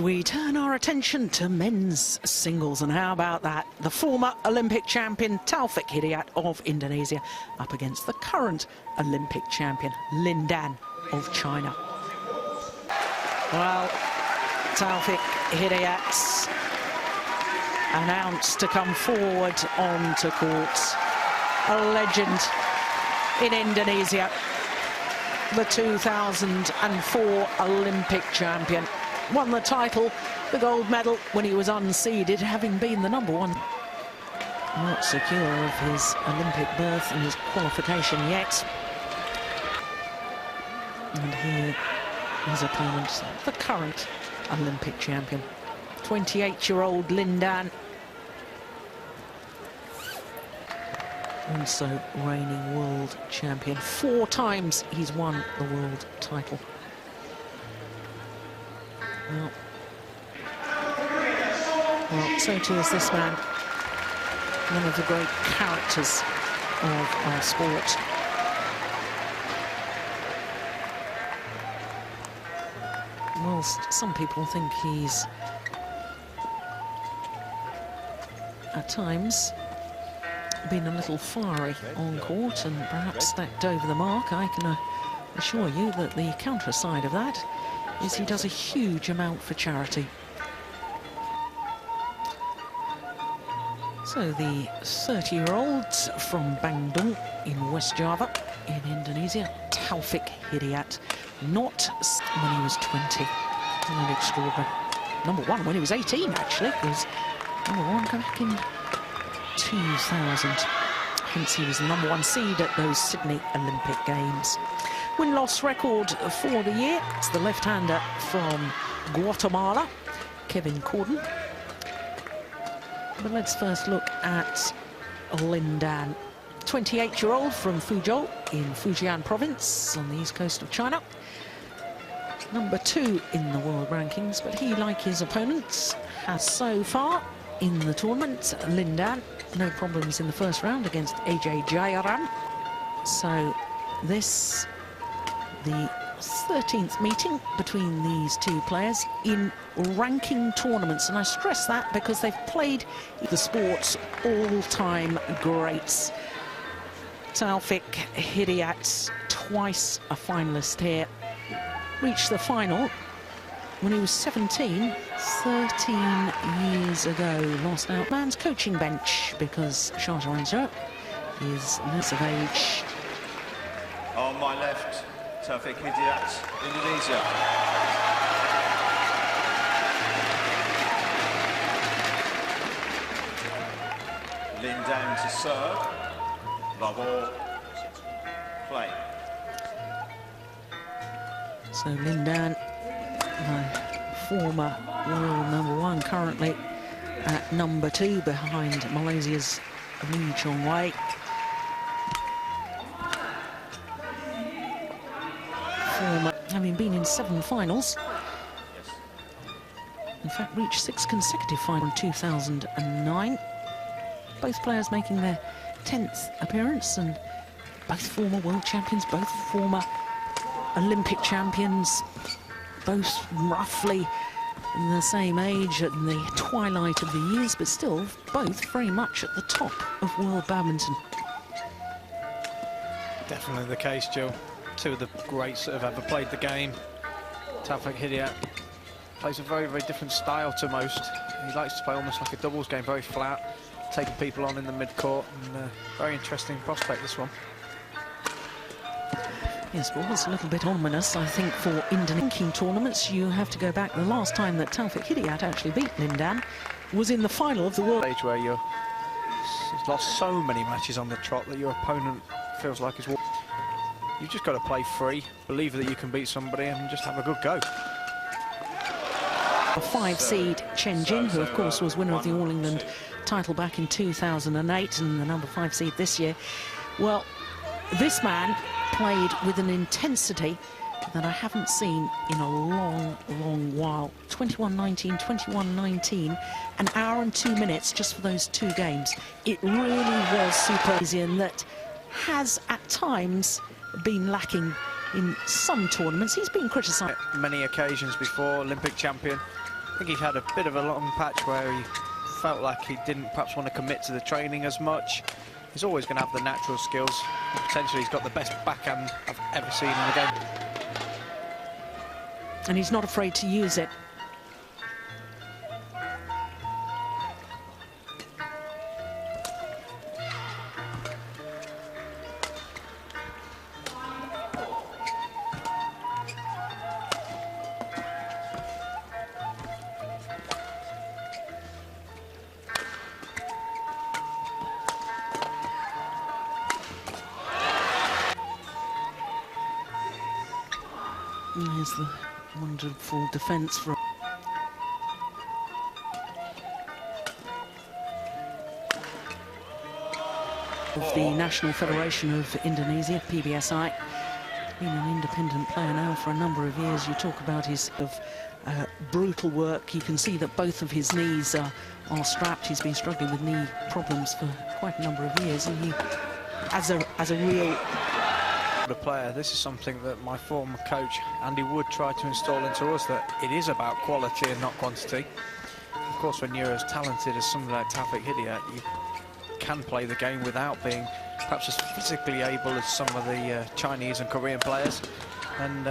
We turn our attention to men's singles, and how about that? The former Olympic champion Taufik Hidayat of Indonesia up against the current Olympic champion Lin Dan of China. Well, Taufik Hidayat announced to come forward onto court. A legend in Indonesia, the 2004 Olympic champion. Won the title, the gold medal, when he was unseeded, having been the #1. Not secure of his Olympic berth and his qualification yet. And here his opponent, the current Olympic champion, 28-year-old Lin Dan. Also reigning world champion. 4 times he's won the world title. Well, so too is this man, one of the great characters of our sport. Whilst some people think he's at times been a little fiery on court and perhaps stacked over the mark, I can assure you that the counter side of that is he does a huge amount for charity. So the 30-year-old from Bandung in West Java in Indonesia, Taufik Hidayat, not when he was 20. Really extraordinary. #1 when he was 18, actually. He was #1 back in 2000. Hence he was the #1 seed at those Sydney Olympic Games. Win-loss record for the year, it's the left-hander from Guatemala, Kevin Corden. But let's first look at Lin Dan, 28-year-old from Fuzhou in Fujian province on the east coast of China. #2 in the world rankings, but he, like his opponents, has so far in the tournament. Lin Dan, no problems in the first round against AJ Jayaram. So this, the 13th meeting between these two players in ranking tournaments, and I stress that because they've played the sport's all-time greats. Taufik Hidayat, twice a finalist here, reached the final when he was 17, 13 years ago. Lost out man's coaching bench because Sharjah is less of age. On my left, Taufik Hidayat, Indonesia. Lin Dan to serve. Love all. Play. So Lin Dan, former world #1, currently at #2 behind Malaysia's Lee Chong Wei. Former, having been in 7 finals. In fact, reached 6 consecutive finals in 2009. Both players making their 10th appearance, and both former world champions, both former Olympic champions, both roughly the same age at the twilight of the years, but still both very much at the top of world badminton. Definitely the case, Jill. 2 of the greats that have ever played the game. Taufik Hidayat plays a very, very different style to most. He likes to play almost like a doubles game, very flat, taking people on in the mid-court, and very interesting prospect, this one. Yes, but what's a little bit ominous, I think, for Indonesian tournaments, you have to go back. The last time that Taufik Hidayat actually beat Lin Dan was in the final of the world. Stage where you've lost so many matches on the trot that your opponent feels like he's... You've just got to play free, believe that you can beat somebody, and just have a good go. A 5 seed Chen Jin, who of course was winner of the All England title back in 2008 and the #5 seed this year. Well, this man played with an intensity that I haven't seen in a long, long while. 21-19, 21-19, an hour and 2 minutes just for those 2 games. It really was super easy, and that has at times been lacking in some tournaments. He's been criticised. Many occasions before, Olympic champion. I think he's had a bit of a long patch where he felt like he didn't perhaps want to commit to the training as much. He's always going to have the natural skills. Potentially he's got the best backhand I've ever seen in the game. And he's not afraid to use it. There's the wonderful defence from the National Federation of Indonesia, PBSI. Been an independent player now for a number of years. You talk about his brutal work. You can see that both of his knees are strapped. He's been struggling with knee problems for quite a number of years, and he, as a real player, this is something that my former coach Andy Wood tried to install into us, that it is about quality and not quantity. Of course, when you're as talented as somebody like Taufik Hidayat, you can play the game without being perhaps as physically able as some of the Chinese and Korean players. And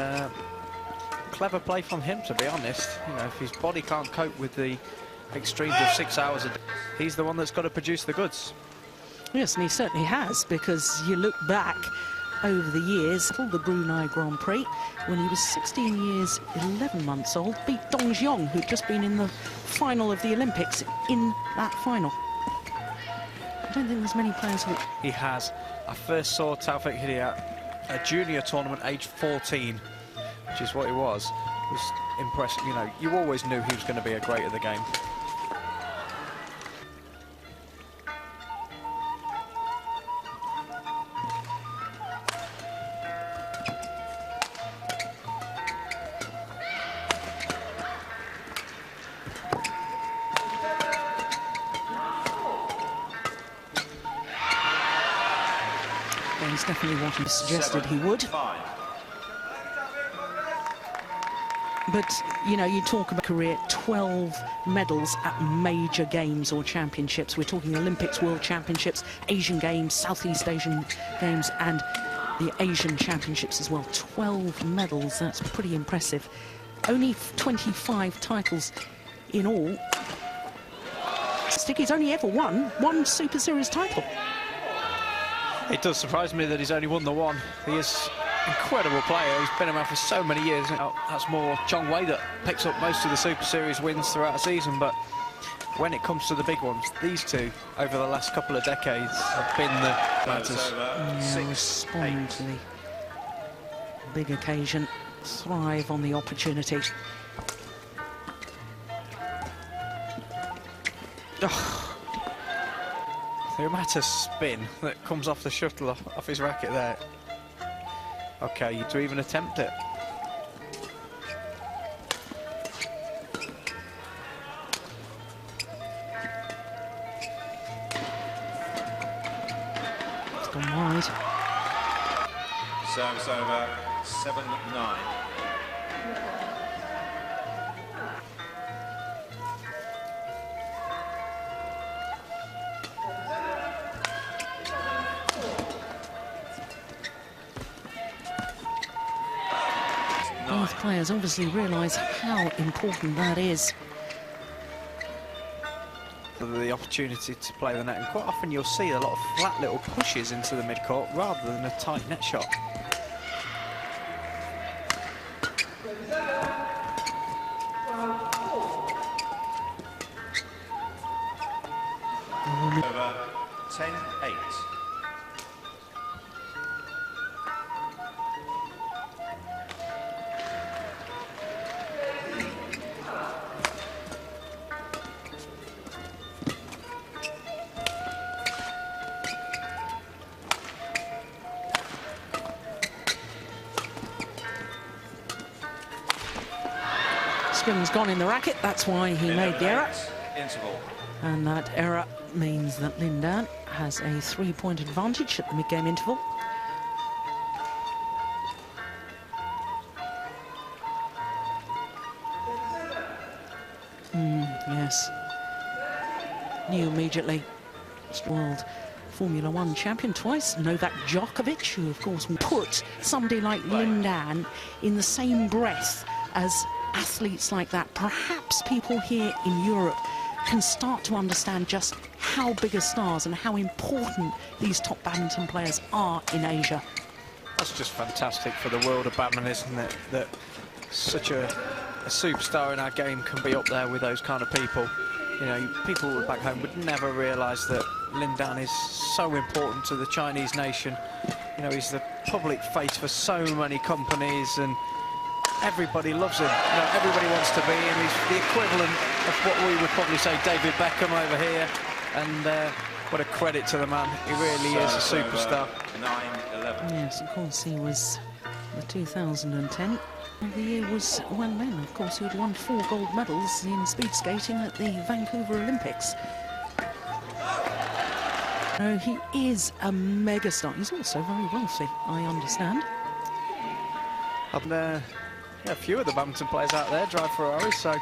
clever play from him, to be honest. You know, if his body can't cope with the extremes of 6 hours a day, he's the one that's got to produce the goods. Yes, and he certainly has, because you look back over the years, the Brunei Grand Prix, when he was 16 years, 11 months old, beat Dong Jiong, who'd just been in the final of the Olympics, in that final. I don't think there's many players who... He has. I first saw Taufik Hidayat at a junior tournament, age 14, which is what he was impressive. You know, you always knew he was going to be a great at the game. He's definitely what he suggested he would. But, you know, you talk about career, 12 medals at major games or championships. We're talking Olympics, World Championships, Asian Games, Southeast Asian Games, and the Asian Championships as well. 12 medals, that's pretty impressive. Only 25 titles in all. Sticky's only ever won one Super Series title. It does surprise me that he's only won the one. He is an incredible player. He's been around for so many years. That's more Chong Wei that picks up most of the Super Series wins throughout a season. But when it comes to the big ones, these two, over the last couple of decades, have been the matters. Respond to the big occasion, thrive on the opportunity. The amount of spin that comes off the shuttle off his racket there. Okay, to even attempt it. It's gone wide. Service over, 7-9. Both players obviously realise how important that is. The opportunity to play the net, and quite often you'll see a lot of flat little pushes into the mid-court rather than a tight net shot. Over, 10-8. Spin's gone in the racket, that's why he made the error. Interval. And that error means that Lin Dan has a 3-point advantage at the mid-game interval. Yes. Knew immediately. World Formula One champion twice, Novak Djokovic, who of course put somebody like Lin Dan in the same breath as athletes like that. Perhaps people here in Europe can start to understand just how big a stars and how important these top badminton players are in Asia. That's just fantastic for the world of badminton, isn't it? That such a superstar in our game can be up there with those kind of people. You know, people back home would never realise that Lin Dan is so important to the Chinese nation. You know, he's the public face for so many companies, and everybody loves him. You know, everybody wants to be him. He's the equivalent of what we would probably say David Beckham over here. And what a credit to the man. He really is a superstar. 9-11. Yes, of course, he was the 2010. And the year was when then, of course, he had won 4 gold medals in speed skating at the Vancouver Olympics. He is a megastar. He's also very wealthy, I understand. And yeah, a few of the badminton players out there drive Ferraris, so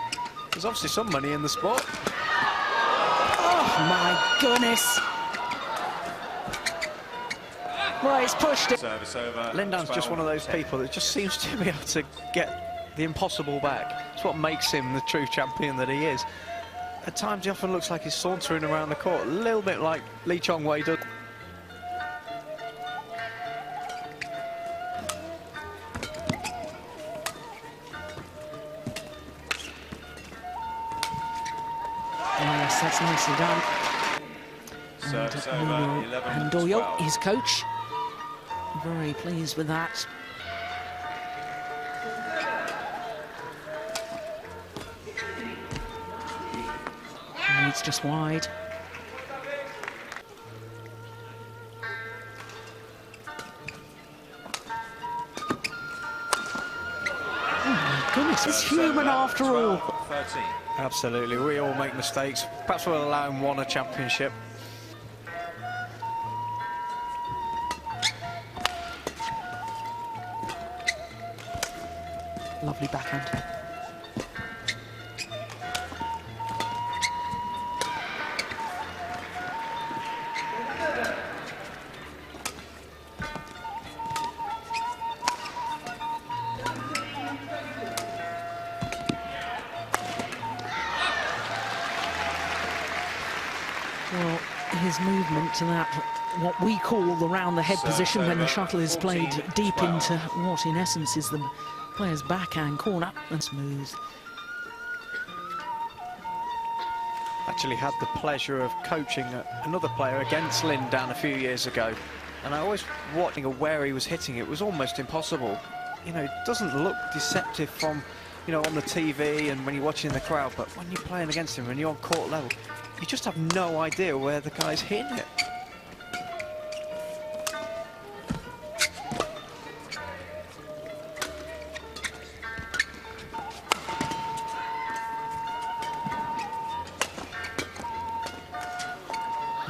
there's obviously some money in the sport. Oh my goodness! Well, he's pushed it. Service over. Lin Dan's just one of those people that just seems to be able to get the impossible back. It's what makes him the true champion that he is. At times he often looks like he's sauntering around the court, a little bit like Lee Chong-wei does. Yes, that's nicely done. Service over. And 11-12. Doyo, his coach, very pleased with that. And it's just wide. Oh my goodness, it's human after all. 13. Absolutely, we all make mistakes. Perhaps we'll allow him one a championship. Lovely backhand. Well, his movement to that, what we call the round the head position when the shuttle is played deep into what in essence is the player's backhand corner, and smooth. Actually had the pleasure of coaching another player against Lin Dan a few years ago, and I always watching where he was hitting it was almost impossible. You know, it doesn't look deceptive from, you know, on the TV and when you're watching the crowd, but when you're playing against him, when you're on court level, you just have no idea where the guy's hitting it.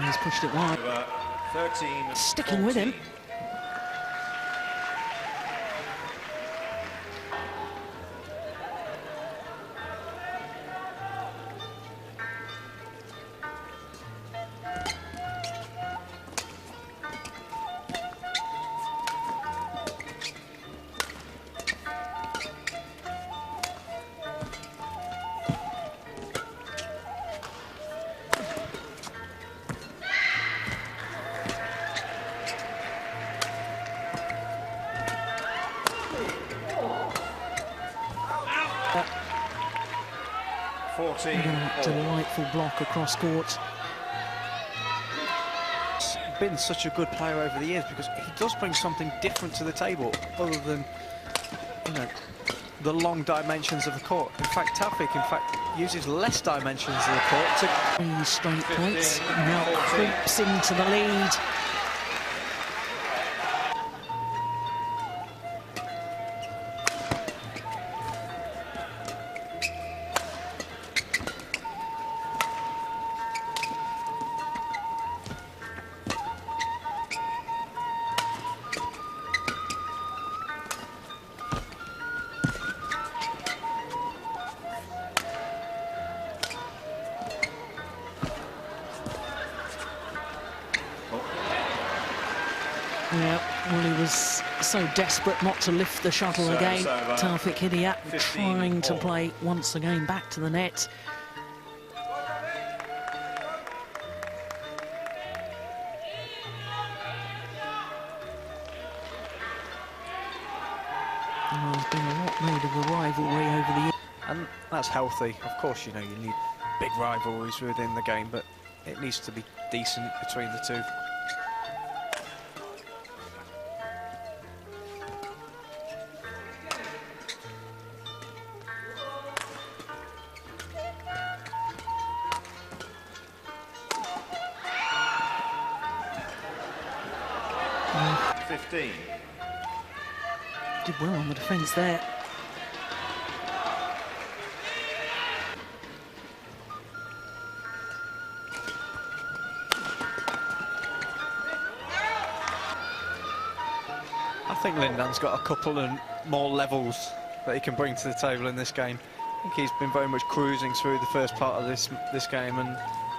He's pushed it wide. 13. Sticking with him. Delightful block across court. He's been such a good player over the years because he does bring something different to the table other than, you know, the long dimensions of the court. In fact, Taufik, uses less dimensions of the court to... 3 straight points. Now creeps into the lead. Yeah, well, he was so desperate not to lift the shuttle again. Taufik Hidayat trying to play once again back to the net. There's been a lot made of a rivalry over the years. And that's healthy. Of course, you know, you need big rivalries within the game, but it needs to be decent between the two. Yeah. 15. Did well on the defence there. I think Lindan's got a couple and more levels that he can bring to the table in this game. I think he's been very much cruising through the first part of this game, and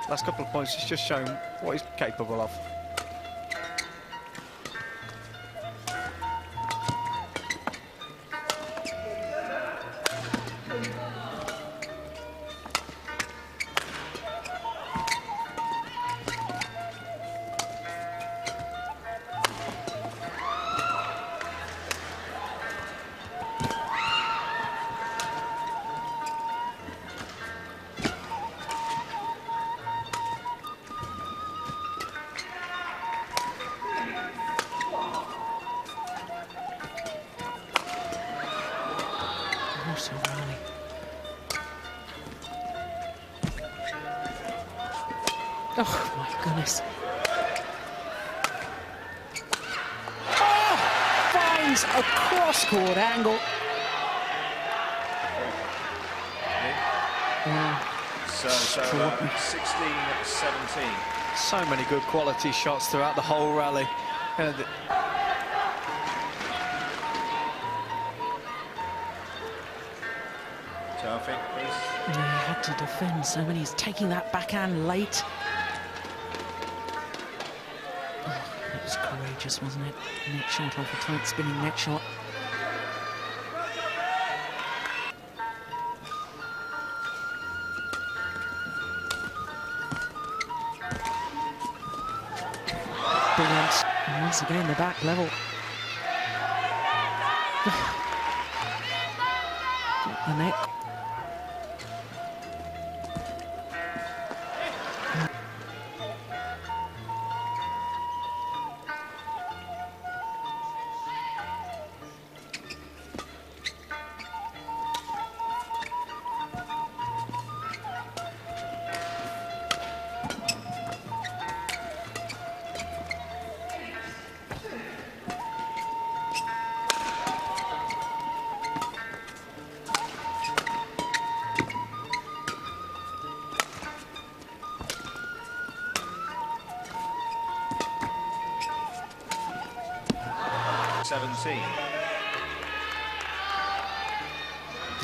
last couple of points he's just shown what he's capable of. So early. Oh my goodness. Oh, finds a cross-court angle. Wow. So 16-17. So many good quality shots throughout the whole rally. Taufik, please. Yeah, he had to defend so many. He's taking that backhand late. Oh, that was courageous, wasn't it? Net shot off a tight spinning net shot. Brilliant. And once again, the back level. The net.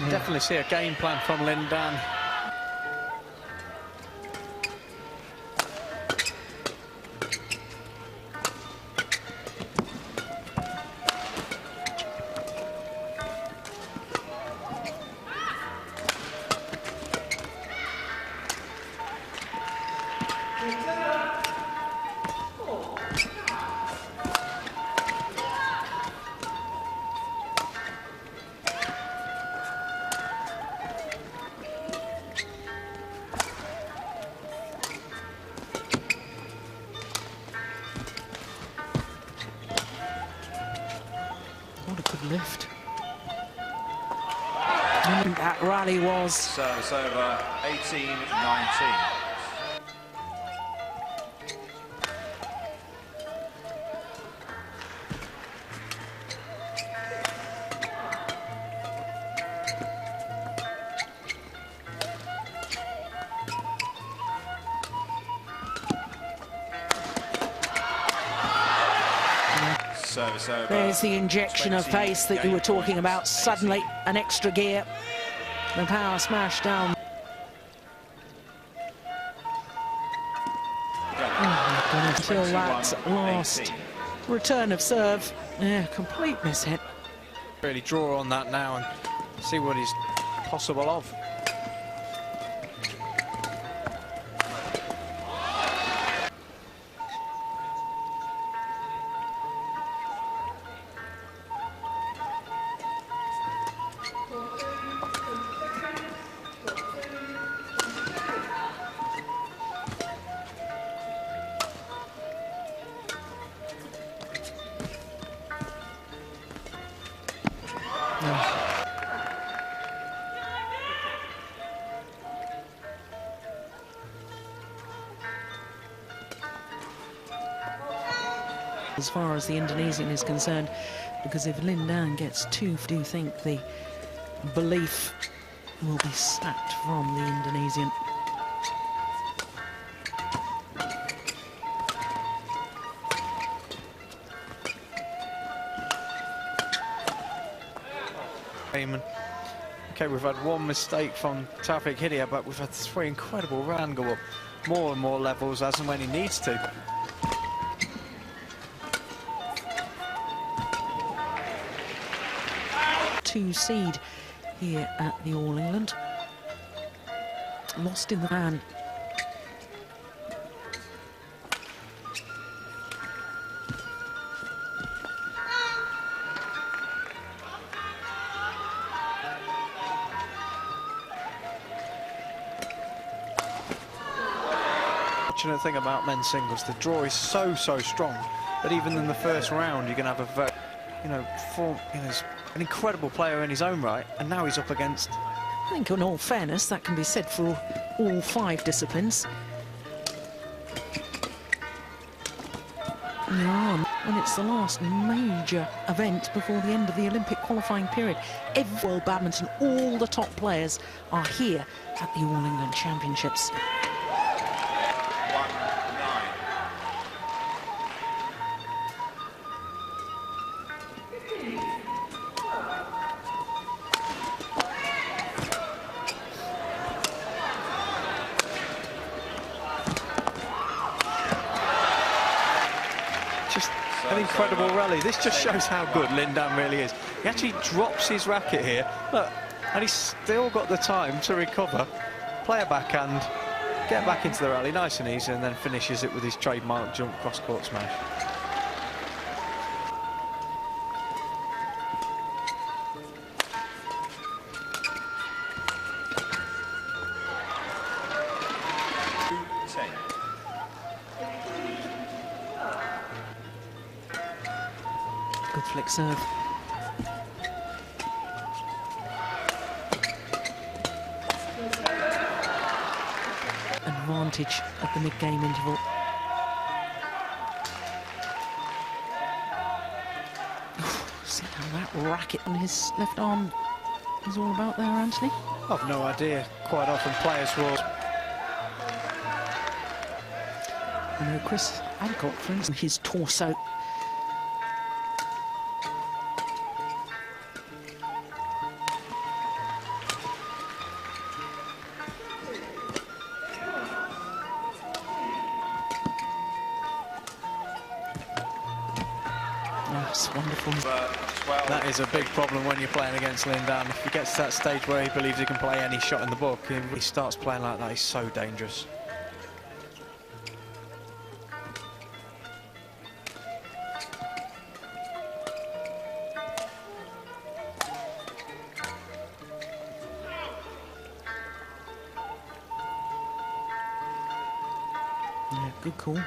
Definitely see a game plan from Lindan. What a good lift. And that rally was. Service over 18-19. There's the injection of pace that you were talking about. Suddenly, an extra gear. The power smash down. Oh my goodness, until that last return of serve. Yeah, complete mishit. Really draw on that now and see what he's possible of. As far as the Indonesian is concerned, because if Lindan gets two, I do think the belief will be sapped from the Indonesian. Okay, we've had one mistake from Taufik Hidayat, but we've had three incredible round go up more and more levels as and when he needs to. Two seed here at the All England. Lost in the van. Fortunate thing about men's singles, the draw is so strong that even in the first round you can have a very, he's an incredible player in his own right, and now he's up against. I think, in all fairness, that can be said for all five disciplines. And it's the last major event before the end of the Olympic qualifying period. Every World Badminton, all the top players are here at the All England Championships. An incredible rally. This just shows how good Lindan really is. He actually drops his racket here, look, and he's still got the time to recover, play a backhand, get back into the rally nice and easy, and then finishes it with his trademark jump cross-court smash. Good flick serve. Advantage at the mid-game interval. See how that racket on his left arm is all about there, Anthony? I've no idea. Quite often players will. You know, Chris Adcock, for instance, his torso. That's wonderful. That is a big problem when you're playing against Lindan. If he gets to that stage where he believes he can play any shot in the book, if he starts playing like that, he's so dangerous. Yeah, good call.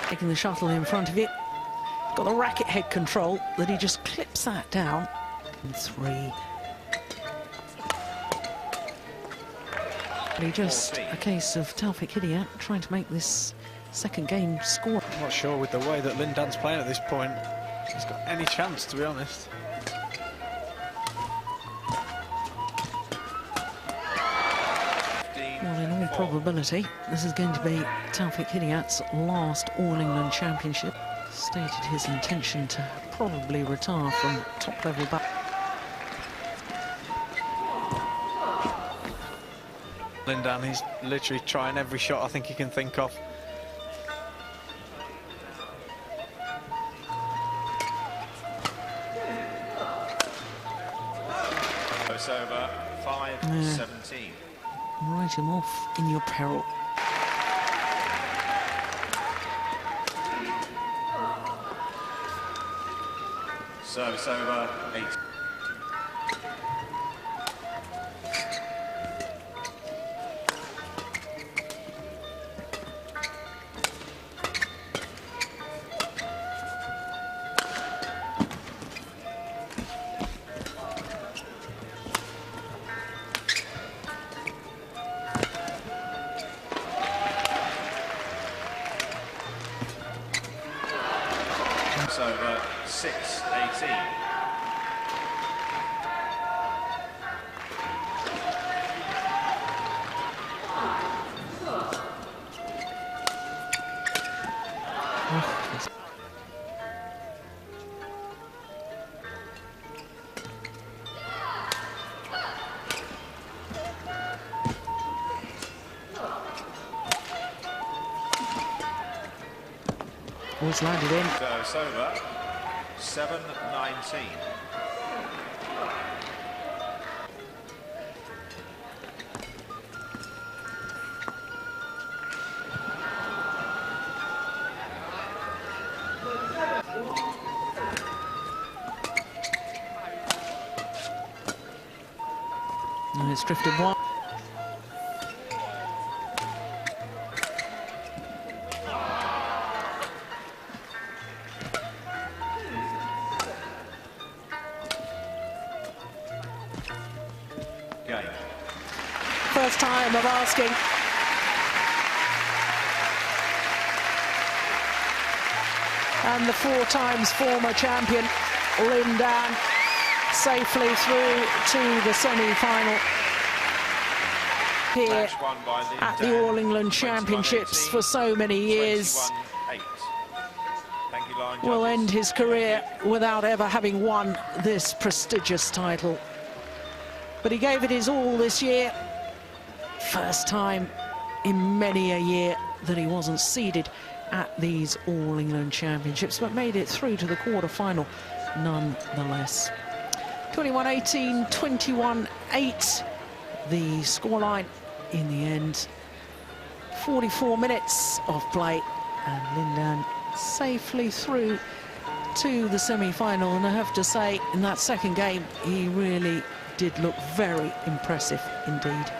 Taking the shuttle in front of it. Got the racket head control that he just clips that down. And three. Just a case of Taufik Hidayat trying to make this second game score. I'm not sure with the way that Lindan's playing at this point, he's got any chance, to be honest. Well, in all probability, this is going to be Taufik Hidayat's last All-England Championship. Stated his intention to probably retire from top-level back. Lindan, he's literally trying every shot I think he can think of. It's over 5-17. Write him off in your peril. Service over 8. It's over 6-18. Always landed in. So it's over 7-19. And it's drifted wide. Game. First time of asking. And the 4 times former champion, Lindan, safely through to the semi-final here Match won by at the Lindan, All-England Championships for so many years. 21-8. Thank you, line Will judges. end his career without ever having won this prestigious title. But he gave it his all this year. First time in many a year that he wasn't seeded at these All-England Championships, but made it through to the quarter-final nonetheless. 21-18, 21-8, the scoreline in the end. 44 minutes of play, and Lindan safely through to the semi-final. And I have to say, in that second game, he really did look very impressive indeed.